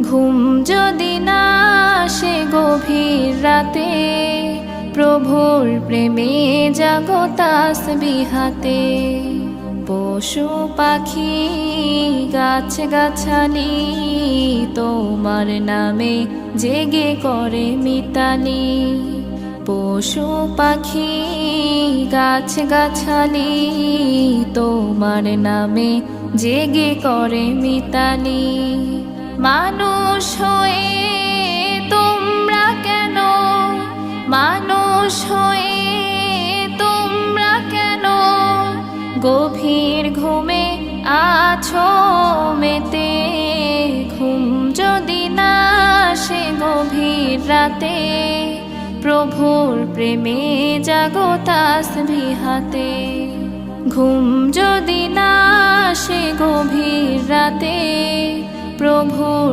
ঘুম যদি না আসে গভীর রাতে, প্রভুর প্রেমে জাগো তাসবিহাতে। পশু পাখি গাছ গাছালি তোমার নামে জেগে করে মিতালি। পশু পাখি গাছ গাছালি তোমার নামে জেগে করে মিতালি। মানুষ হয়ে তোমরা কেন, মানুষ হয়ে তোমরা কেন গভীর ঘুমে আছো মেতে। ঘুম যদি না আসে গভীর রাতে, প্রভুর প্রেমে জাগো তাসবিহাতে। ঘুম যদি না আসে গভীর রাতে, প্রভুর